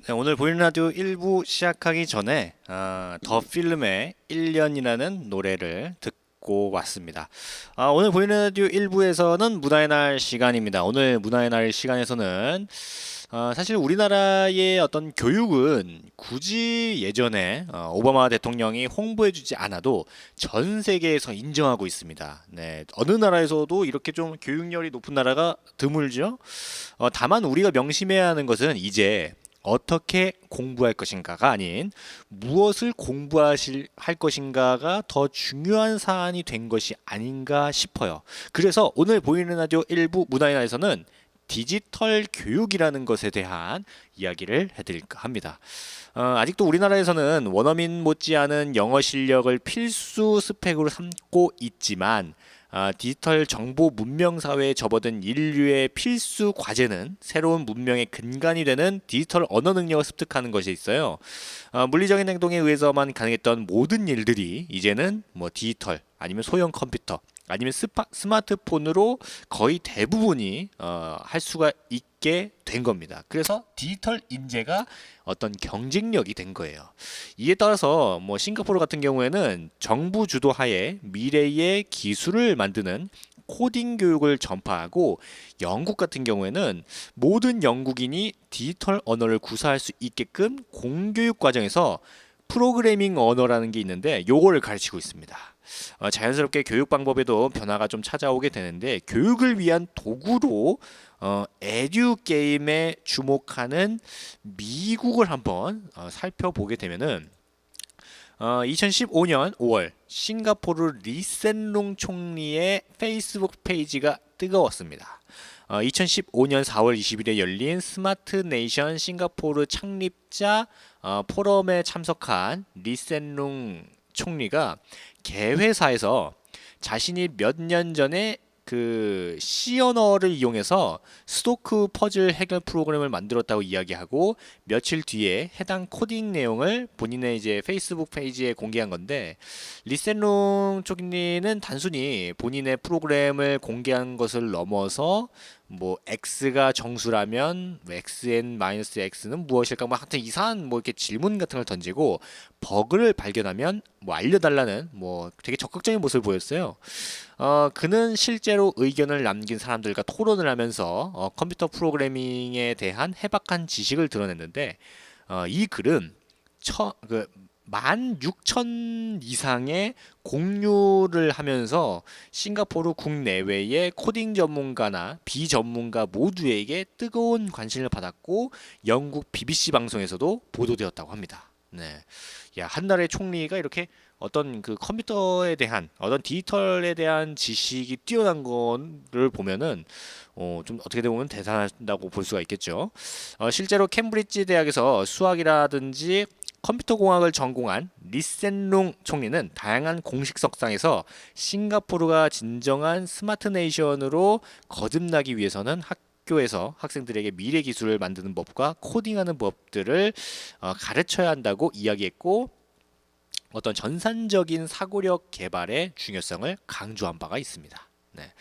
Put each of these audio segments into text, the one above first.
네, 오늘 보이는 라디오 1부 시작하기 전에 더 필름의 1년이라는 노래를 듣고 왔습니다. 오늘 보이는 라디오 1부에서는 문화의 날 시간입니다. 오늘 문화의 날 시간에서는 사실 우리나라의 어떤 교육은 굳이 예전에 오바마 대통령이 홍보해주지 않아도 전 세계에서 인정하고 있습니다. 네, 어느 나라에서도 이렇게 좀 교육열이 높은 나라가 드물죠. 다만 우리가 명심해야 하는 것은 이제 어떻게 공부할 것인가가 아닌 무엇을 할 것인가가 더 중요한 사안이 된 것이 아닌가 싶어요. 그래서 오늘 보이는 라디오 일부 문화의 날에서는 디지털 교육이라는 것에 대한 이야기를 해드릴까 합니다. 아직도 우리나라에서는 원어민 못지않은 영어 실력을 필수 스펙으로 삼고 있지만 디지털 정보 문명 사회에 접어든 인류의 필수 과제는 새로운 문명의 근간이 되는 디지털 언어 능력을 습득하는 것이 있어요. 물리적인 행동에 의해서만 가능했던 모든 일들이 이제는 뭐 디지털 아니면 소형 컴퓨터 아니면 스마트폰으로 거의 대부분이 할 수가 있게 된 겁니다. 그래서 디지털 인재가 어떤 경쟁력이 된 거예요. 이에 따라서 뭐 싱가포르 같은 경우에는 정부 주도하에 미래의 기술을 만드는 코딩 교육을 전파하고, 영국 같은 경우에는 모든 영국인이 디지털 언어를 구사할 수 있게끔 공교육 과정에서 프로그래밍 언어라는 게 있는데 요거를 가르치고 있습니다. 자연스럽게 교육 방법에도 변화가 좀 찾아오게 되는데, 교육을 위한 도구로 에듀 게임에 주목하는 미국을 한번 살펴보게 되면은 2015년 5월 싱가포르 리센룽 총리의 페이스북 페이지가 뜨거웠습니다. 2015년 4월 20일에 열린 스마트 네이션 싱가포르 창립자 포럼에 참석한 리센룽 총리가 개회사에서 자신이 몇 년 전에 그 C 언어를 이용해서 스토크 퍼즐 해결 프로그램을 만들었다고 이야기하고, 며칠 뒤에 해당 코딩 내용을 본인의 이제 페이스북 페이지에 공개한 건데, 리센룽 총리는 단순히 본인의 프로그램을 공개한 것을 넘어서 뭐 x가 정수라면 xn-x는 무엇일까, 뭐 하여튼 이상한 뭐 이렇게 질문 같은 걸 던지고, 버그를 발견하면 뭐 알려달라는 뭐 되게 적극적인 모습을 보였어요. 그는 실제로 의견을 남긴 사람들과 토론을 하면서 컴퓨터 프로그래밍에 대한 해박한 지식을 드러냈는데, 이 글은 16,000 이상의 공유를 하면서 싱가포르 국내외의 코딩 전문가나 비전문가 모두에게 뜨거운 관심을 받았고, 영국 BBC 방송에서도 보도되었다고 합니다. 네. 야, 한 나라의 총리가 이렇게 어떤 그 컴퓨터에 대한 어떤 디지털에 대한 지식이 뛰어난 거를 보면은 좀 어떻게 보면 대단하다고 볼 수가 있겠죠. 실제로 캠브리지 대학에서 수학이라든지 컴퓨터 공학을 전공한 리센룽 총리는 다양한 공식 석상에서 싱가포르가 진정한 스마트 네이션으로 거듭나기 위해서는 학교에서 학생들에게 미래 기술을 만드는 법과 코딩하는 법들을 가르쳐야 한다고 이야기했고, 어떤 전산적인 사고력 개발의 중요성을 강조한 바가 있습니다. 네.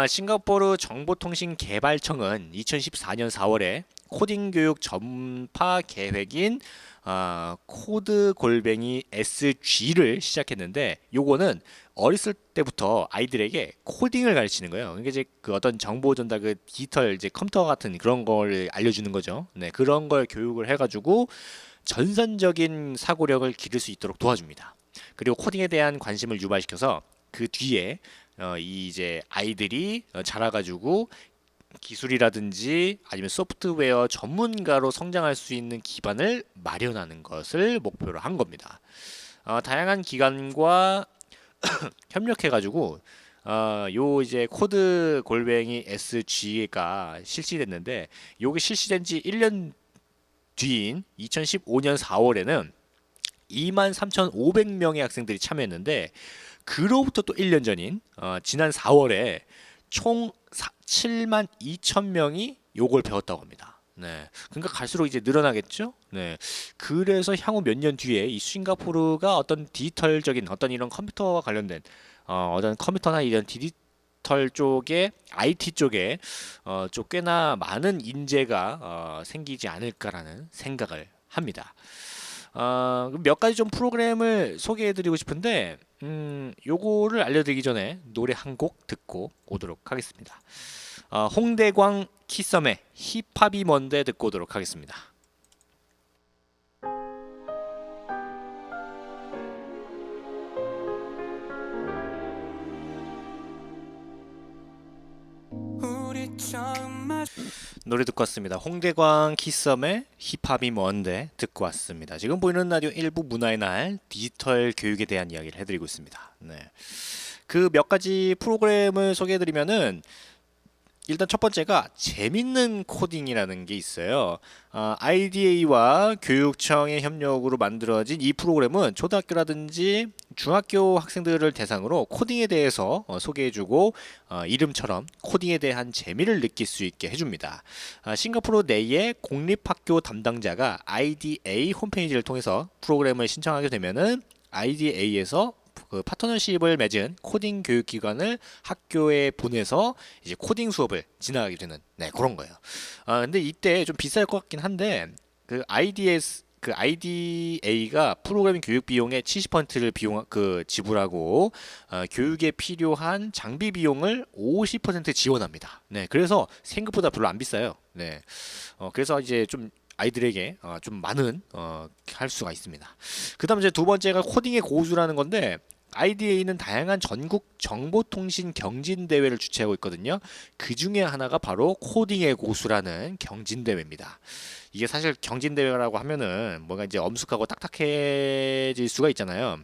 싱가포르 정보통신개발청은 2014년 4월에 코딩 교육 전파 계획인 코드 골뱅이 SG를 시작했는데, 요거는 어렸을 때부터 아이들에게 코딩을 가르치는 거예요. 그러니까 이제 그 어떤 정보 전달, 그 디지털 이제 컴퓨터 같은 그런 걸 알려주는 거죠. 네, 그런 걸 교육을 해가지고 전산적인 사고력을 기를 수 있도록 도와줍니다. 그리고 코딩에 대한 관심을 유발시켜서 그 뒤에 이 이제 아이들이 자라가지고 기술이라든지 아니면 소프트웨어 전문가로 성장할 수 있는 기반을 마련하는 것을 목표로 한 겁니다. 다양한 기관과 협력해가지고 요 이제 코드 골뱅이 SG가 실시됐는데, 요게 실시된 지 1년 뒤인 2015년 4월에는 23,500명의 학생들이 참여했는데, 그로부터 또 1년 전인 지난 4월에 총 72,000명이 요걸 배웠다고 합니다. 네. 그러니까 갈수록 이제 늘어나겠죠? 네. 그래서 향후 몇 년 뒤에 이 싱가포르가 어떤 디지털적인 어떤 이런 컴퓨터와 관련된 어떤 컴퓨터나 이런 디지털 쪽에 IT 쪽에 좀 꽤나 많은 인재가 생기지 않을까라는 생각을 합니다. 몇 가지 좀 프로그램을 소개해드리고 싶은데 요거를 알려드리기 전에 노래 한 곡 듣고 오도록 하겠습니다. 홍대광 키썸의 힙합이 뭔데 듣고 오도록 하겠습니다. 노래 듣고 왔습니다. 홍대광 키썸의 힙합이 뭔데 듣고 왔습니다. 지금 보이는 라디오 1부 문화의 날 디지털 교육에 대한 이야기를 해드리고 있습니다. 네. 그 몇 가지 프로그램을 소개해드리면은 일단 첫 번째가 재밌는 코딩이라는 게 있어요. IDA와 교육청의 협력으로 만들어진 이 프로그램은 초등학교라든지 중학교 학생들을 대상으로 코딩에 대해서 소개해주고 이름처럼 코딩에 대한 재미를 느낄 수 있게 해줍니다. 싱가포르 내의 공립학교 담당자가 IDA 홈페이지를 통해서 프로그램을 신청하게 되면은 IDA에서 그 파트너십을 맺은 코딩 교육기관을 학교에 보내서 이제 코딩 수업을 진행하게 되는 그런 거예요. 근데 이때 좀 비쌀 것 같긴 한데 그 IDA가 프로그래밍 교육 비용의 70%를 지불하고 교육에 필요한 장비 비용을 50% 지원합니다. 그래서 생각보다 별로 안 비싸요. 그래서 이제 좀 아이들에게 좀 많은 할 수가 있습니다. 그다음 이제 두 번째가 코딩의 고수라는 건데 IDA는 다양한 전국 정보통신 경진 대회를 주최하고 있거든요. 그 중에 하나가 바로 코딩의 고수라는 경진 대회입니다. 이게 사실 경진 대회라고 하면은 뭔가 이제 엄숙하고 딱딱해질 수가 있잖아요.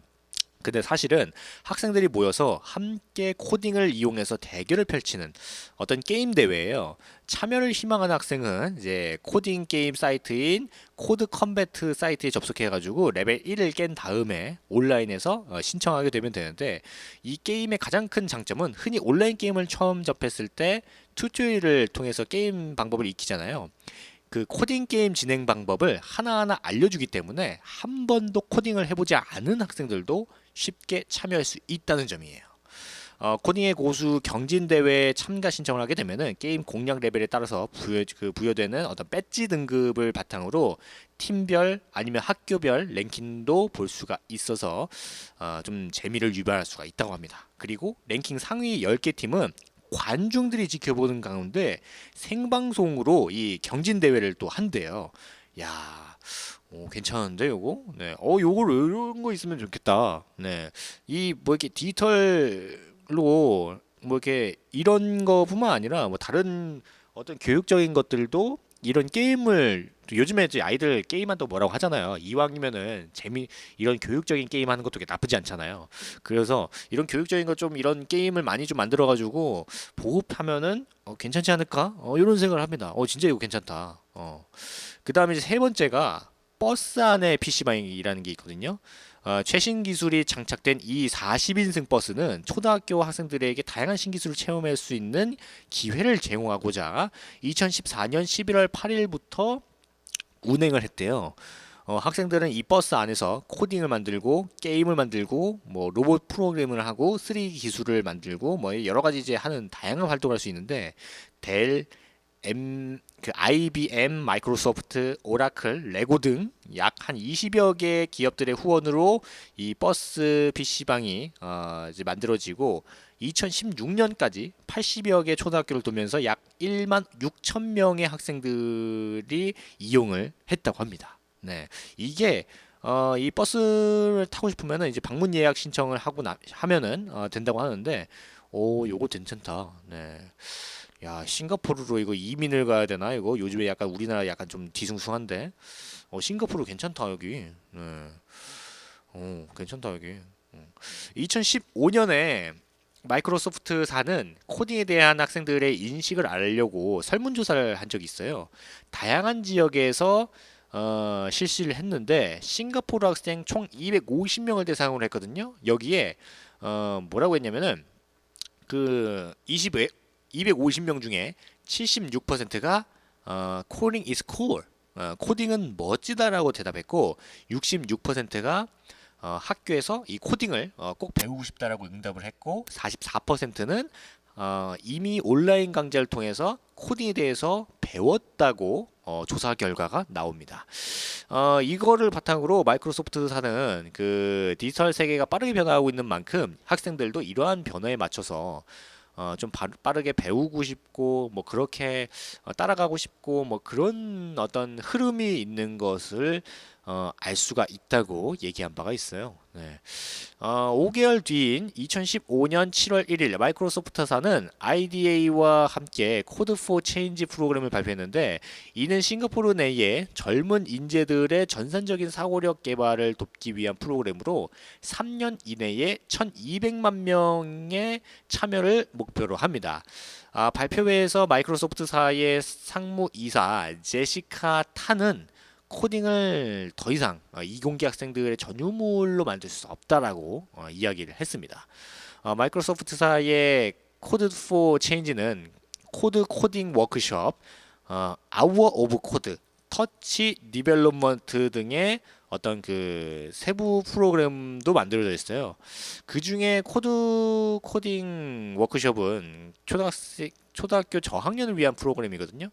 근데 사실은 학생들이 모여서 함께 코딩을 이용해서 대결을 펼치는 어떤 게임 대회예요. 참여를 희망하는 학생은 이제 코딩 게임 사이트인 코드 컴배트 사이트에 접속해가지고 레벨 1을 깬 다음에 온라인에서 신청하게 되면 되는데 이 게임의 가장 큰 장점은 흔히 온라인 게임을 처음 접했을 때 튜토리얼을 통해서 게임 방법을 익히잖아요. 그 코딩 게임 진행 방법을 하나하나 알려주기 때문에 한 번도 코딩을 해보지 않은 학생들도 쉽게 참여할 수 있다는 점이에요. 코딩의 고수 경진대회에 참가 신청을 하게 되면은 게임 공략 레벨에 따라서 부여되는 어떤 배지 등급을 바탕으로 팀별 아니면 학교별 랭킹도 볼 수가 있어서 좀 재미를 유발할 수가 있다고 합니다. 그리고 랭킹 상위 10개 팀은 관중들이 지켜보는 가운데 생방송으로 이 경진대회를 또 한대요. 야, 괜찮은데 요거? 요걸 이런 거 있으면 좋겠다. 이 뭐 이렇게 디지털로 뭐 이렇게 이런 거뿐만 아니라 뭐 다른 어떤 교육적인 것들도 이런 게임을 요즘에 이제 아이들 게임한다고 뭐라고 하잖아요. 이왕이면은 이런 교육적인 게임 하는 것도 나쁘지 않잖아요. 그래서 이런 교육적인 것 좀 이런 게임을 많이 좀 만들어 가지고 보급하면은 괜찮지 않을까? 이런 생각을 합니다. 진짜 이거 괜찮다. 그다음에 이제 세 번째가 버스 안에 PC방이라는 게 있거든요. 최신 기술이 장착된 이 40인승 버스는 초등학교 학생들에게 다양한 신기술을 체험할 수 있는 기회를 제공하고자 2014년 11월 8일부터 운행을 했대요. 학생들은 이 버스 안에서 코딩을 만들고 게임을 만들고 뭐 로봇 프로그램을 하고 3D 기술을 만들고 뭐 여러 가지 이제 하는 다양한 활동을 할 수 있는데 IBM, 마이크로소프트, 오라클, 레고 등 약 한 20여 개 기업들의 후원으로 이 버스 PC방이 이제 만들어지고 2016년까지 80여 개 초등학교를 돌면서 약 1만 6천 명의 학생들이 이용을 했다고 합니다. 이게 이 버스를 타고 싶으면은 이제 방문 예약 신청을 하면은 된다고 하는데 요거 괜찮다. 야, 싱가포르로 이거 이민을 가야 되나 이거? 요즘에 약간 우리나라 약간 좀 뒤숭숭한데. 싱가포르 괜찮다 여기. 괜찮다 여기. 2015년에 마이크로소프트사는 코딩에 대한 학생들의 인식을 알려고 설문조사를 한 적이 있어요. 다양한 지역에서 실시를 했는데 싱가포르 학생 총 250명을 대상으로 했거든요. 여기에 뭐라고 했냐면은 그 250명 중에 76%가 코딩 is cool, 코딩은 멋지다라고 대답했고 66%가 학교에서 이 코딩을 꼭 배우고 싶다라고 응답을 했고 44%는 이미 온라인 강좌를 통해서 코딩에 대해서 배웠다고 조사 결과가 나옵니다. 이거를 바탕으로 마이크로소프트사는 그 디지털 세계가 빠르게 변화하고 있는 만큼 학생들도 이러한 변화에 맞춰서 좀 빠르게 배우고 싶고 뭐 그렇게 따라가고 싶고 뭐 그런 어떤 흐름이 있는 것을 알 수가 있다고 얘기한 바가 있어요. 네. 5개월 뒤인 2015년 7월 1일 마이크로소프트사는 IDA와 함께 코드 포 체인지 프로그램을 발표했는데 이는 싱가포르 내의 젊은 인재들의 전산적인 사고력 개발을 돕기 위한 프로그램으로 3년 이내에 1200만 명의 참여를 목표로 합니다. 발표회에서 마이크로소프트사의 상무이사 제시카 타는 코딩을 더 이상 이공계 학생들의 전유물로 만들 수 없다라고 이야기를 했습니다. 마이크로소프트사의 코드 포 체인지는 코드 코딩 워크숍, 아워 오브 코드, 터치 디벨롭먼트 등의 어떤 그 세부 프로그램도 만들어져 있어요. 그 중에 코드 코딩 워크숍은 초등학교 저학년을 위한 프로그램이거든요.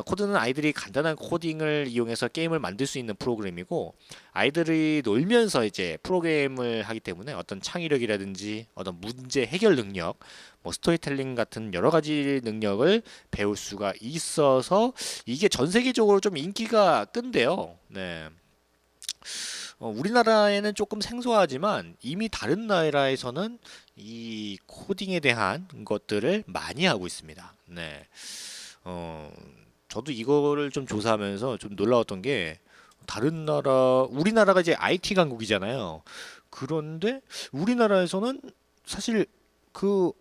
코드는 아이들이 간단한 코딩을 이용해서 게임을 만들 수 있는 프로그램이고 아이들이 놀면서 이제 프로그램을 하기 때문에 어떤 창의력이라든지 어떤 문제 해결 능력, 뭐 스토리텔링 같은 여러 가지 능력을 배울 수가 있어서 이게 전 세계적으로 좀 인기가 끈데요. 네. 우리나라에는 조금 생소하지만 이미 다른 나라에서는 이 코딩에 대한 것들을 많이 하고 있습니다. 네. 저도 이거를 좀 조사하면서 좀 놀라웠던 게 다른 나라, 우리나라가 이제 IT 강국이잖아요. 그런데 우리나라에서는 사실 그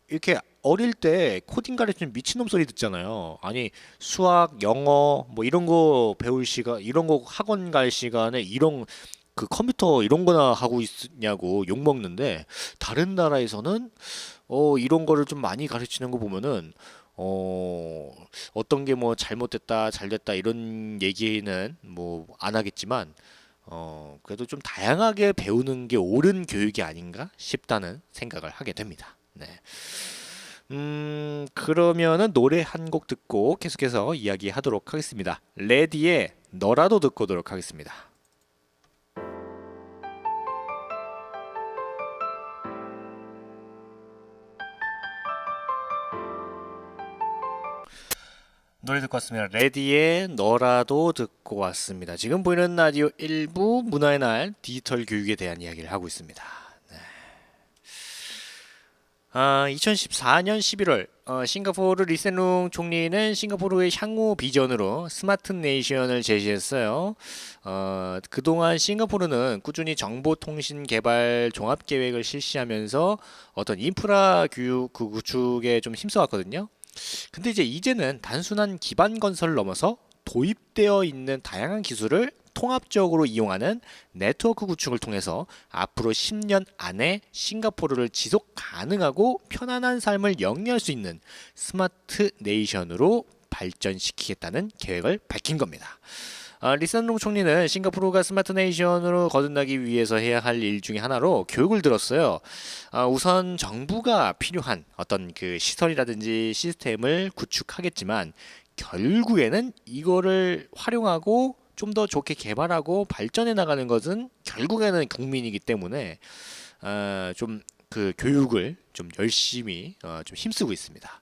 이렇게 어릴 때 코딩 가르치는 미친놈 소리 듣잖아요. 아니 수학, 영어 뭐 이런 거 배울 시간, 이런 거 학원 갈 시간에 이런 그 컴퓨터 이런 거나 하고 있냐고 욕 먹는데 다른 나라에서는 이런 거를 좀 많이 가르치는 거 보면은 어떤 게 뭐 잘못됐다, 잘됐다 이런 얘기는 뭐 안 하겠지만 그래도 좀 다양하게 배우는 게 옳은 교육이 아닌가 싶다는 생각을 하게 됩니다. 네. 그러면은 노래 한 곡 듣고 계속해서 이야기하도록 하겠습니다. 레디의 너라도 듣고 오도록 하겠습니다. 노래 듣고 왔습니다. 레디의 너라도 듣고 왔습니다. 지금 보이는 라디오 1부 문화의 날 디지털 교육에 대한 이야기를 하고 있습니다. 네. 2014년 11월 싱가포르 리센룽 총리는 싱가포르의 향후 비전으로 스마트 네이션을 제시했어요. 그동안 싱가포르는 꾸준히 정보통신 개발 종합계획을 실시하면서 어떤 인프라 교육 그 구축에 좀 힘써왔거든요. 근데 이제는 단순한 기반 건설을 넘어서 도입되어 있는 다양한 기술을 통합적으로 이용하는 네트워크 구축을 통해서 앞으로 10년 안에 싱가포르를 지속 가능하고 편안한 삶을 영위할 수 있는 스마트 네이션으로 발전시키겠다는 계획을 밝힌 겁니다. 리선룽 총리는 싱가포르가 스마트 네이션으로 거듭나기 위해서 해야 할 일 중에 하나로 교육을 들었어요. 우선 정부가 필요한 어떤 그 시설이라든지 시스템을 구축하겠지만 결국에는 이거를 활용하고 좀 더 좋게 개발하고 발전해 나가는 것은 결국에는 국민이기 때문에 좀 그 교육을 좀 열심히 좀 힘쓰고 있습니다.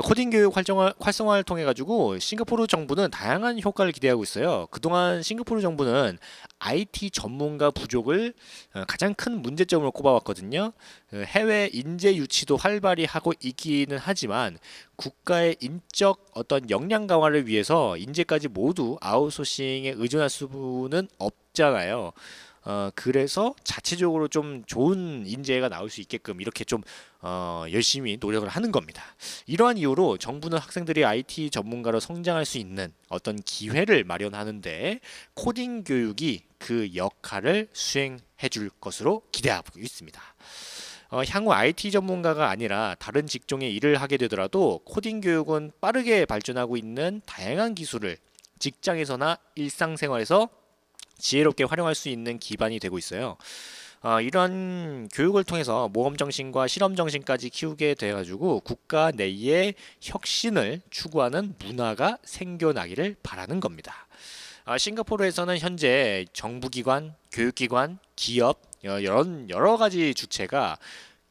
코딩 교육 활성화를 통해 가지고 싱가포르 정부는 다양한 효과를 기대하고 있어요. 그동안 싱가포르 정부는 IT 전문가 부족을 가장 큰 문제점으로 꼽아왔거든요. 해외 인재 유치도 활발히 하고 있기는 하지만 국가의 인적 어떤 역량 강화를 위해서 인재까지 모두 아웃소싱에 의존할 수는 없잖아요. 그래서 자체적으로 좀 좋은 인재가 나올 수 있게끔 이렇게 좀 열심히 노력을 하는 겁니다. 이러한 이유로 정부는 학생들이 IT 전문가로 성장할 수 있는 어떤 기회를 마련하는데 코딩 교육이 그 역할을 수행해 줄 것으로 기대하고 있습니다. 향후 IT 전문가가 아니라 다른 직종의 일을 하게 되더라도 코딩 교육은 빠르게 발전하고 있는 다양한 기술을 직장에서나 일상생활에서 지혜롭게 활용할 수 있는 기반이 되고 있어요. 이런 교육을 통해서 모험 정신과 실험 정신까지 키우게 돼가지고 국가 내의 혁신을 추구하는 문화가 생겨나기를 바라는 겁니다. 싱가포르에서는 현재 정부기관, 교육기관, 기업 여러 가지 주체가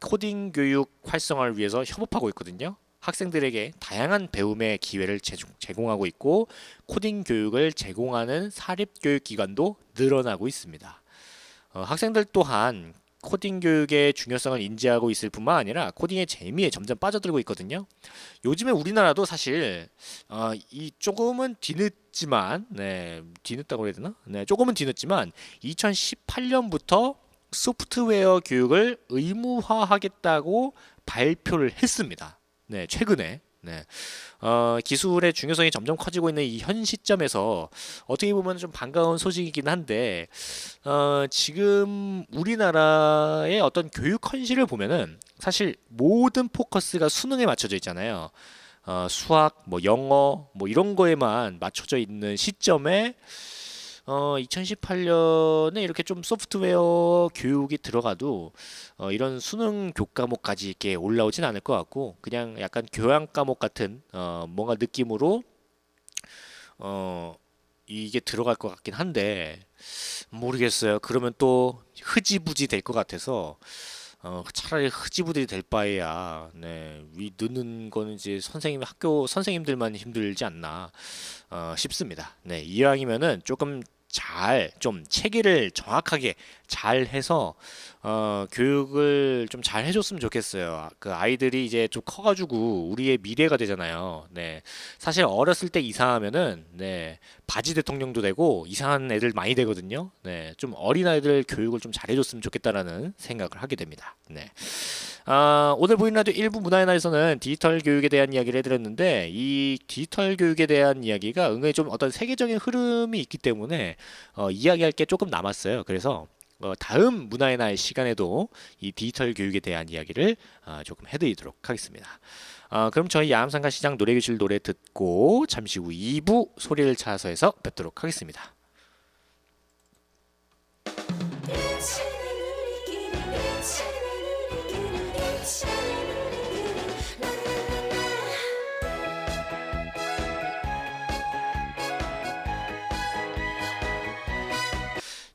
코딩 교육 활성화를 위해서 협업하고 있거든요. 학생들에게 다양한 배움의 기회를 제공하고 있고 코딩 교육을 제공하는 사립교육기관도 늘어나고 있습니다. 학생들 또한 코딩 교육의 중요성을 인지하고 있을 뿐만 아니라 코딩의 재미에 점점 빠져들고 있거든요. 요즘에 우리나라도 사실 이 조금은 뒤늦지만, 뒤늦다고 해야 되나? 조금은 뒤늦지만 2018년부터 소프트웨어 교육을 의무화하겠다고 발표를 했습니다. 최근에. 기술의 중요성이 점점 커지고 있는 이 현 시점에서 어떻게 보면 좀 반가운 소식이긴 한데, 지금 우리나라의 어떤 교육 현실을 보면은 사실 모든 포커스가 수능에 맞춰져 있잖아요. 수학, 뭐 영어, 뭐 이런 거에만 맞춰져 있는 시점에 2018년에 이렇게 좀 소프트웨어 교육이 들어가도 이런 수능 교과목까지 이렇게 올라오진 않을 것 같고 그냥 약간 교양 과목 같은 뭔가 느낌으로 이게 들어갈 것 같긴 한데 모르겠어요. 그러면 또 흐지부지 될 것 같아서 차라리 흐지부지 될 바에야 위 넣는 거는 이제 학교 선생님들만 힘들지 않나 싶습니다. 이왕이면은 조금 좀 체계를 정확하게 잘 해서 교육을 좀 잘 해줬으면 좋겠어요. 그 아이들이 이제 좀 커가지고 우리의 미래가 되잖아요. 사실 어렸을 때 이상하면은 바지 대통령도 되고 이상한 애들 많이 되거든요. 좀 어린 아이들 교육을 좀 잘해줬으면 좋겠다라는 생각을 하게 됩니다. 오늘 보이는 라디오 1부 문화의 날에서는 디지털 교육에 대한 이야기를 해드렸는데 이 디지털 교육에 대한 이야기가 은근히 좀 어떤 세계적인 흐름이 있기 때문에 이야기할 게 조금 남았어요. 그래서 다음 문화의 날 시간에도 이 디지털 교육에 대한 이야기를 조금 해드리도록 하겠습니다. 그럼 저희 야암상가 시장 노래교실 노래 듣고 잠시 후 2부 소리를 찾아서에서 뵙도록 하겠습니다.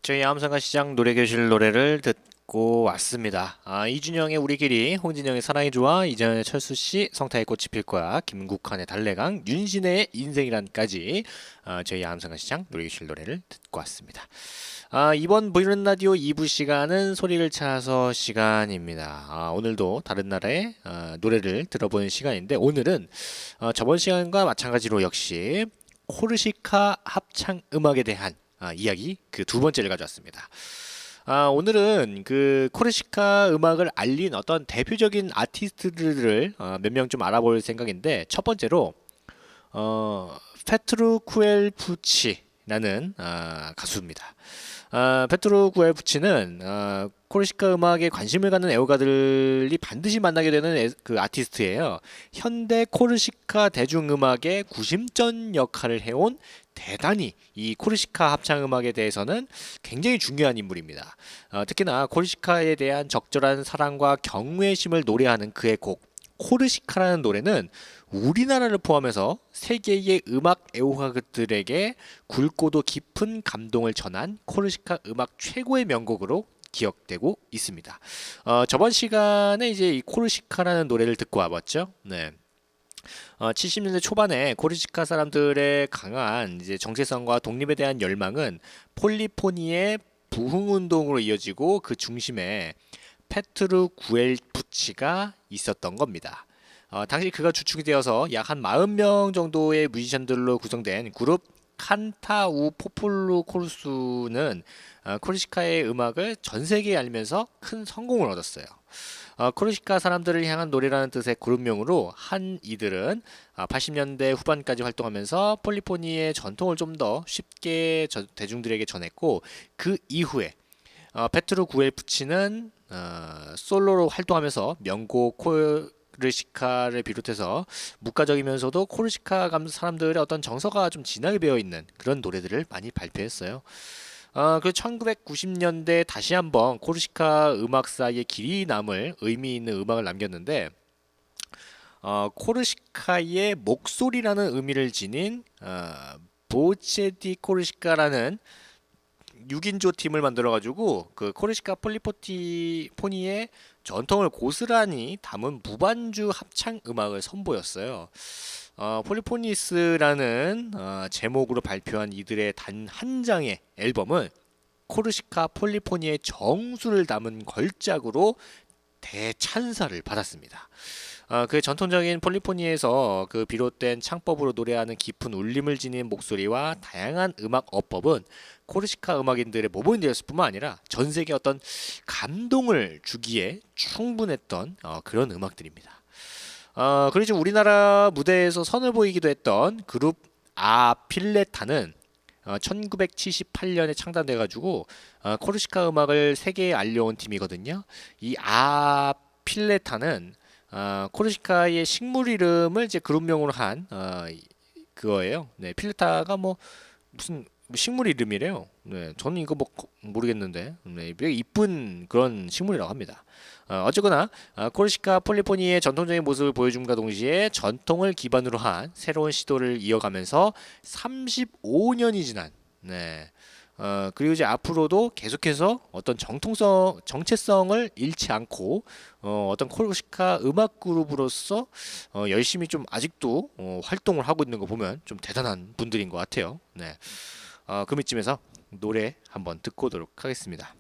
저희 야암상가 시장 노래교실 노래를 듣고 왔습니다. 이준영의 우리끼리, 홍진영의 사랑이 좋아, 이전의 철수씨, 성타의 꽃이 필 거야, 김국환의 달래강, 윤신의 인생이란까지 저희 야암상가 시장 노래교실 노래를 듣고 왔습니다. 이번 보이는 라디오 2부 시간은 소리를 찾아서 시간입니다. 오늘도 다른 나라의 노래를 들어보는 시간인데 오늘은 저번 시간과 마찬가지로 역시 코르시카 합창 음악에 대한 이야기 그 두 번째를 가져왔습니다. 오늘은 그 코르시카 음악을 알린 어떤 대표적인 아티스트들을 몇 명 좀 알아볼 생각인데 첫 번째로 페트루 쿠엘푸치라는 가수입니다. 페트루 쿠엘푸치는 코르시카 음악에 관심을 갖는 애호가들이 반드시 만나게 되는 그 아티스트예요. 현대 코르시카 대중음악의 구심점 역할을 해온 대단히 이 코르시카 합창음악에 대해서는 굉장히 중요한 인물입니다. 특히나 코르시카에 대한 적절한 사랑과 경외심을 노래하는 그의 곡 코르시카라는 노래는 우리나라를 포함해서 세계의 음악 애호가들에게 굵고도 깊은 감동을 전한 코르시카 음악 최고의 명곡으로 기억되고 있습니다. 저번 시간에 이제 이 코르시카라는 노래를 듣고 와봤죠. 70년대 초반에 코르시카 사람들의 강한 이제 정체성과 독립에 대한 열망은 폴리포니의 부흥운동으로 이어지고 그 중심에 페트루 구엘푸치가 있었던 겁니다. 당시 그가 주축이 되어서 약 한 40명 정도의 뮤지션들로 구성된 그룹 칸타우 포폴루 코르수는 코르시카의 음악을 전 세계에 알리면서 큰 성공을 얻었어요. 코르시카 사람들을 향한 노래라는 뜻의 그룹명으로 한 이들은 80년대 후반까지 활동하면서 폴리포니의 전통을 좀 더 쉽게 대중들에게 전했고 그 이후에 페트루 구엘푸치는 솔로로 활동하면서 명곡 코르시카를 비롯해서 묵가적이면서도 코르시카 사람들의 어떤 정서가 좀 진하게 배어 있는 그런 노래들을 많이 발표했어요. 그 1990년대 다시 한번 코르시카 음악사의 길이 남을 의미 있는 음악을 남겼는데 코르시카의 목소리라는 의미를 지닌 보체 디 코르시카라는 6인조 팀을 만들어가지고 그 코르시카 폴리포니의 전통을 고스란히 담은 무반주 합창 음악을 선보였어요. 폴리포니스라는 제목으로 발표한 이들의 단 한 장의 앨범은 코르시카 폴리포니의 정수를 담은 걸작으로 대찬사를 받았습니다. 그 전통적인 폴리포니에서 그 비롯된 창법으로 노래하는 깊은 울림을 지닌 목소리와 다양한 음악 어법은 코르시카 음악인들의 모범되었을 뿐만 아니라 전 세계 어떤 감동을 주기에 충분했던 그런 음악들입니다. 그리고 지금 우리나라 무대에서 선을 보이기도 했던 그룹 아필레타는 1978년에 창단돼가지고 코르시카 음악을 세계에 알려온 팀이거든요. 이 아필레타는 코르시카의 식물 이름을 이제 그룹명으로 한 그거예요. 네, 필레타가 뭐 무슨 식물 이름이래요. 네, 저는 이거 뭐 모르겠는데, 네, 되게 이쁜 그런 식물이라고 합니다. 어쨌거나 코르시카 폴리포니의 전통적인 모습을 보여줌과 동시에 전통을 기반으로 한 새로운 시도를 이어가면서 35년이 지난, 네, 그리고 이제 앞으로도 계속해서 어떤 정체성을 잃지 않고 어떤 코르시카 음악 그룹으로서 열심히 좀 아직도 활동을 하고 있는 거 보면 좀 대단한 분들인 것 같아요. 네. 그럼 이쯤에서 노래 한번 듣고 오도록 하겠습니다.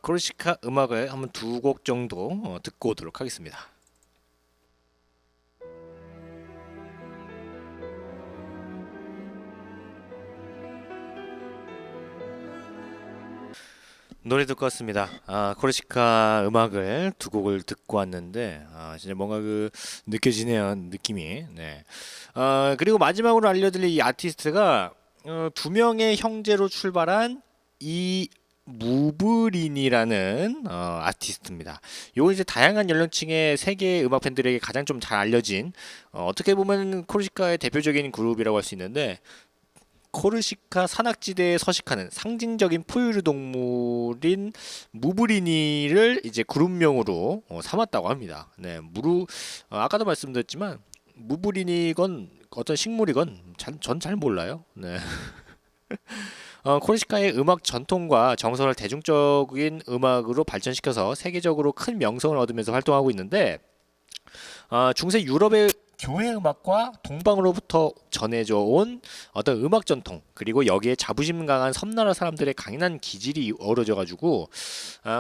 코르시카 음악을 한번 두 곡 정도 듣고 오도록 하겠습니다. 노래 듣고 왔습니다. 코르시카 음악을 두 곡을 듣고 왔는데 진짜 뭔가 그 느껴지네요, 느낌이. 네. 그리고 마지막으로 알려드릴 이 아티스트가 두 명의 형제로 출발한 이 무브린이라는 아티스트입니다. 요거 이제 다양한 연령층의 세계 음악 팬들에게 가장 좀 잘 알려진 어떻게 보면 코르시카의 대표적인 그룹이라고 할 수 있는데 코르시카 산악지대에 서식하는 상징적인 포유류 동물인 무브리니를 이제 그룹명으로 삼았다고 합니다. 네, 아까도 말씀드렸지만 무브리니건 어떤 식물이건 전 잘 몰라요. 네. 코르시카의 음악 전통과 정서를 대중적인 음악으로 발전시켜서 세계적으로 큰 명성을 얻으면서 활동하고 있는데 중세 유럽의 교회 음악과 동방으로부터 전해져 온 어떤 음악 전통 그리고 여기에 자부심 강한 섬나라 사람들의 강인한 기질이 어우러져 가지고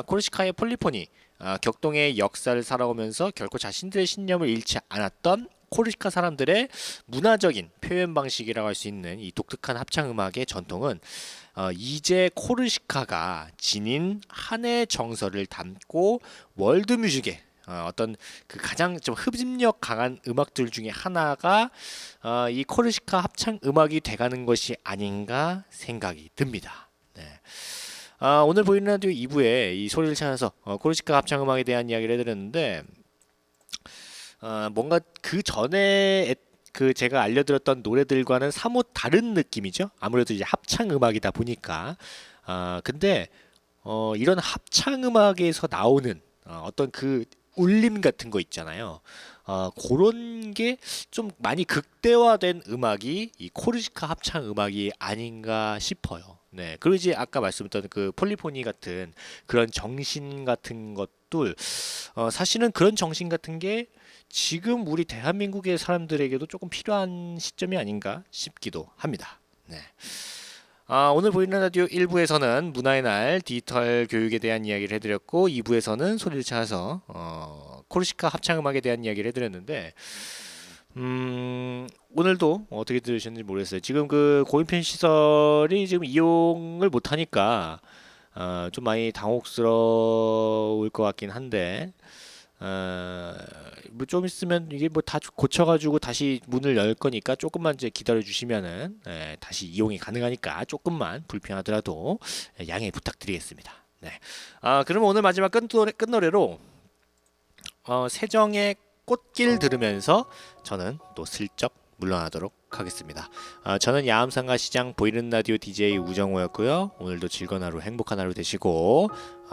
코르시카의 폴리포니 격동의 역사를 살아오면서 결코 자신들의 신념을 잃지 않았던 코르시카 사람들의 문화적인 표현 방식이라고 할 수 있는 이 독특한 합창 음악의 전통은 이제 코르시카가 지닌 한의 정서를 담고 월드 뮤직의 어떤 그 가장 좀 흡입력 강한 음악들 중에 하나가 이 코르시카 합창 음악이 돼가는 것이 아닌가 생각이 듭니다. 네. 오늘 보이는 라디오 2부에 이 소리를 찾아서 코르시카 합창 음악에 대한 이야기를 해드렸는데 뭔가 그 전에 그 제가 알려드렸던 노래들과는 사뭇 다른 느낌이죠. 아무래도 이제 합창 음악이다 보니까 근데 이런 합창 음악에서 나오는 어떤 그 울림 같은 거 있잖아요. 그런 게 좀 많이 극대화된 음악이 이 코르시카 합창 음악이 아닌가 싶어요. 네. 그리고 이제 아까 말씀드렸던 그 폴리포니 같은 그런 정신 같은 것들 사실은 그런 정신 같은 게 지금 우리 대한민국의 사람들에게도 조금 필요한 시점이 아닌가 싶기도 합니다. 네. 오늘 보이는 라디오 1부에서는 문화의 날 디지털 교육에 대한 이야기를 해드렸고 2부에서는 소리를 찾아서 코르시카 합창음악에 대한 이야기를 해드렸는데 오늘도 어떻게 들으셨는지 모르겠어요. 지금 그 고인편 시설이 지금 이용을 못하니까 좀 많이 당혹스러울 것 같긴 한데 뭐 좀 있으면 이게 뭐 다 고쳐가지고 다시 문을 열 거니까 조금만 이제 기다려 주시면은 다시 이용이 가능하니까 조금만 불편하더라도 양해 부탁드리겠습니다. 네. 그러면 오늘 마지막 끝노래로 세정의 꽃길 들으면서 저는 또 슬쩍 물러나도록 하겠습니다. 저는 야암상가 시장 보이는 라디오 DJ 우정호였고요. 오늘도 즐거운 하루, 행복한 하루 되시고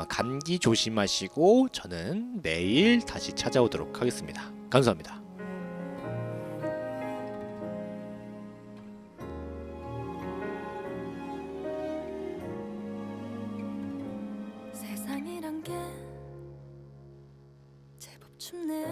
감기 조심하시고 저는 내일 다시 찾아오도록 하겠습니다. 감사합니다. 세상이란 게 제법 춥네.